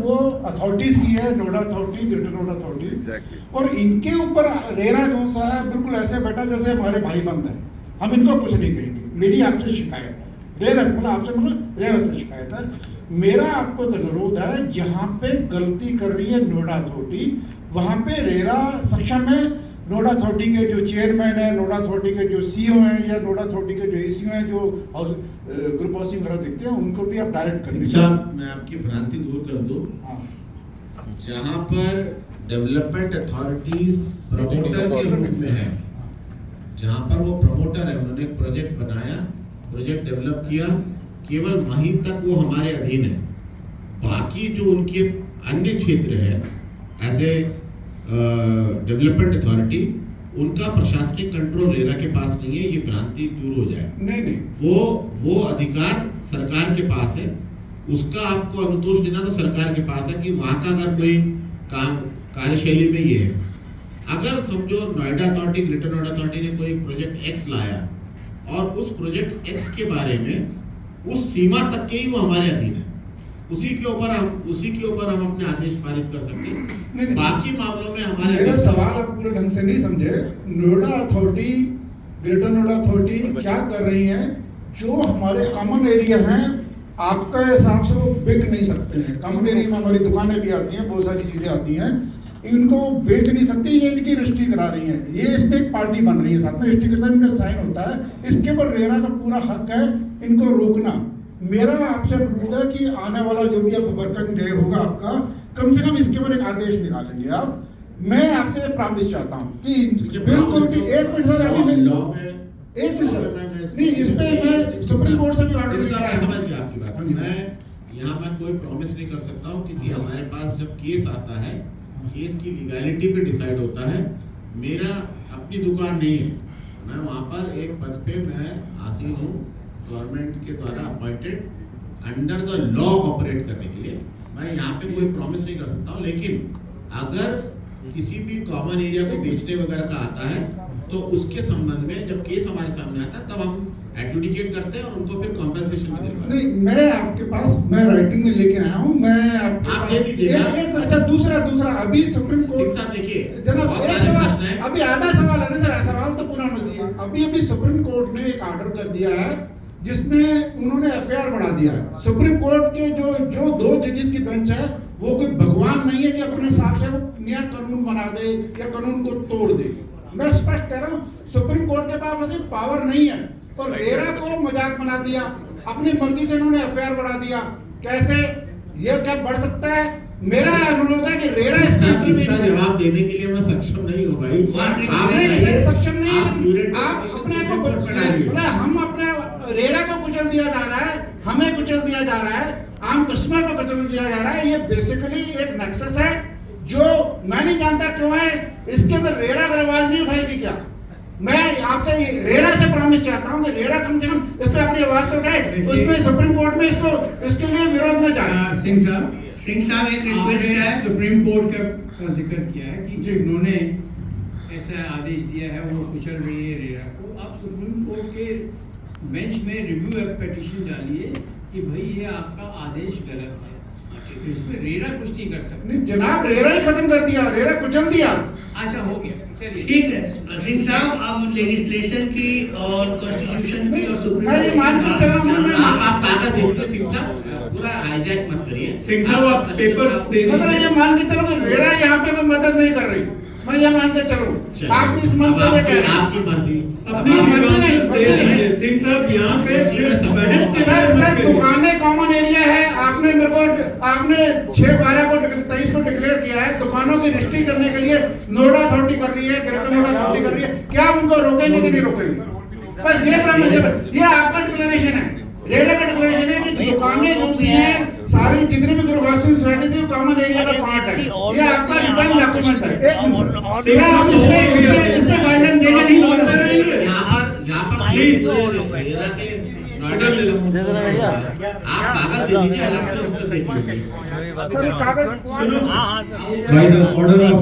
वो अथॉरिटीज की है, Noida authority, greater Noida authority, और इनके ऊपर रेरा जो सा है बिल्कुल ऐसे बैठा जैसे हमारे भाई बंद है। हम इनको कुछ नहीं कहेंगे। मेरी आपसे शिकायत है, रेरा मतलब आपसे मतलब रेरा से शिकायत है। मेरा आपको अनुरोध है, जहाँ पे गलती कर रही है नोएडा अथॉरिटी, वहाँ पे रेरा सक्षम है। नोएडा अथॉरिटी के जो चेयरमैन है, नोएडा अथॉरिटी के जो सीईओ हैं, या नोएडा अथॉरिटी के जो एसीओ हैं, जो ग्रुप हाउसिंग वगैरह देखते हैं, उनको भी आप डायरेक्ट करनी चाहिए। मैं आपकी भ्रांति दूर कर दूं। जहाँ पर डेवलपमेंट अथॉरिटीज प्रमोटर के रूप में है, जहाँ पर वो प्रमोटर है, उन्होंने एक प्रोजेक्ट बनाया, प्रोजेक्ट डेवलप किया, केवल वहीं तक वो हमारे अधीन है। बाकी जो उनके अन्य क्षेत्र है एज ए डेवलपमेंट अथॉरिटी, उनका प्रशासनिक कंट्रोल रेरा के पास नहीं है। ये भ्रांति दूर हो जाए। नहीं, वो अधिकार सरकार के पास है। उसका आपको अनुतोष देना तो सरकार के पास है कि वहाँ का अगर कोई काम कार्यशैली में ये है। अगर समझो Noida authority, greater Noida authority ने कोई प्रोजेक्ट एक्स लाया और उस प्रोजेक्ट एक्स के बारे में उस सीमा तक के ही वो हमारे अधीन है, उसी के ऊपर हम अपने आदेश पारित कर सकते हैं। बाकी मामलों में हमारे मेरा सवाल आप पूरे ढंग से नहीं समझे। Noida authority, greater Noida authority क्या कर रही है? जो हमारे कॉमन एरिया हैं, आपके हिसाब से वो बिक नहीं सकते हैं। कॉमन एरिया में हमारी दुकानें भी आती हैं, बहुत सारी चीजें आती हैं, इनको बेच नहीं सकती, ये इनकी रजिस्ट्री करा रही हैं। ये इसमें एक पार्टी बन रही है, साथ में रजिस्ट्री करता है, इनका साइन होता है। इसके ऊपर रेरा का पूरा हक है इनको रोकना। मेरा आपसे अनुरोध है कि आने वाला जो भी आप वर्किंग डे होगा आपका, कम से कम इसके ऊपर एक आदेश निकालेंगे आप। मैं आपसे प्रॉमिस चाहता हूँ कि बिल्कुल कि एक मिनट सर, अभी नहीं, एक मिनट सर, नहीं, इस पे मैं सुप्रीम कोर्ट से भी ऑर्डर समझ गया आपकी बात। मैं यहाँ पर कोई प्रॉमिस नहीं कर सकता हूँ, क्योंकि हमारे पास जब केस आता है, केस की लीगैलिटी पे डिसाइड होता है। मेरा अपनी दुकान नहीं है, मैं वहाँ पर एक पद पे मैं आसीन हूँ, गवर्नमेंट के द्वारा appointed under the law operate करने के लिए। मैं यहाँ पे कोई प्रॉमिस नहीं कर सकता हूँ, लेकिन अगर किसी भी कॉमन एरिया को बेचने वगैरह का आता है तो उसके संबंध में जब केस हमारे सामने आता है तब हम एडजुडिकेट करते हैं और उनको फिर कॉम्पेंसेशन भी दिलवाते हैं। नहीं, मैं आपके पास मैं राइटिंग में लेके आया हूँ, मैं आप दे दीजिएगा। अच्छा, दूसरा अभी सुप्रीम कोर्ट साहब देखिए, जनाब एक सवाल, अभी आधा सवाल है ना सर, सवाल तो पूरा नहीं दिया। अभी सुप्रीम कोर्ट ने एक ऑर्डर कर दिया है जिसमें उन्होंने एफआईआर बढ़ा दिया है। सुप्रीम कोर्ट के जो 2 जजेस की बेंच है, वो कोई भगवान नहीं है कि अपने हिसाब से वो नया कानून बना दे या कानून को तोड़ दे। मैं स्पष्ट कह रहा हूँ, सुप्रीम कोर्ट के पास वैसे पावर नहीं है। तो रेरा को मजाक बना दिया, अपनी मर्जी से इन्होंने एफआईआर बढ़ा दिया। कैसे ये क्या बढ़ सकता है? मेरा अनुरोध है कि रेरा इसका जवाब देने के लिए मैं सक्षम नहीं हूँ भाई। सक्षम नहीं है, आप अपने आप को, हम अपने रेरा को कुचल दिया जा रहा है, हमें कुचल दिया जा रहा है, आम कस्टमर को कुचल दिया जा रहा है। ये बेसिकली एक नेक्सस है जो मैं नहीं जानता क्यों है। इसके अंदर रेरा अगर आवाज नहीं उठाएगी क्या? मैं आपसे रेरा से प्रॉमिस चाहता हूं कि रेरा कम से कम इस पे अपनी आवाज तो उठाए, उसमें सुप्रीम कोर्ट में इसके लिए विरोध में जाए। सिंह साहब एक रिक्वेस्ट है, सुप्रीम कोर्ट का जिक्र किया है कि उन्होंने ऐसा आदेश दिया है, वो कुचल रही है रेरा को। आप सुप्रीम कोर्ट के बेंच में रिव्यू पिटीशन डालिए कि भाई ये आपका आदेश गलत है। इसमें रेरा कुछ नहीं कर सकते। नहीं जनाब, रेरा ही खत्म कर दिया, रेरा कुचल दिया। अच्छा, हो गया, चलिए ठीक है। सिंह साहब, अब लेजिस्लेशन की और कॉन्स्टिट्यूशन की और सुप्रीम मैं ये मान के चल रहा हूँ, आप कागज देखिए सिंह साहब, पूरा हाईजैक मत करिए। सिंह साहब, आप पेपर्स दे दीजिए। मैं ये मान के चलो कि रेरा यहाँ पे कोई मदद नहीं कर रही, मैं ये मान के चलूं। आप इस मंच से कह रहे हैं आपकी मर्जी, अपनी मर्जी नहीं। सिंह साहब यहाँ पे सर दुकानें कॉमन एरिया है। आपने 6/12 को 23 को डिक्लेयर किया है। दुकानों की रजिस्ट्री करने के लिए नोएडा अथॉरिटी कर रही है, ग्रेटर नोएडा अथॉरिटी कर रही है। क्या आप उनको रोकेंगे कि नहीं रोकेंगे? बस ये प्रॉमिस, ये आपका डिक्लेरेशन है, रेरा का डिक्लेरेशन है कि दुकानें जो भी हैं सारी जितनी भी ग्रुप हाउसिंग सोसाइटी से कॉमन एरिया का पार्ट है। ये आपका रिटर्न डॉक्यूमेंट है। एक मिनट, आप इसमें गाइडलाइन देंगे नहीं? यहाँ पर प्लीज रेरा के नोएडा में आप कागज दे दीजिए, अलग से उत्तर दे दीजिए। By the order of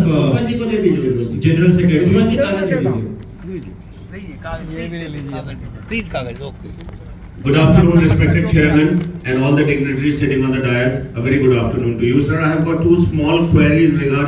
जी को दे दीजिए, General Secretary. जी कागज दे दीजिए। प्लीज कागज okay. Good afternoon, respected chairman and all the dignitaries sitting on the dais. A very good afternoon to you, sir. I have got two small queries regarding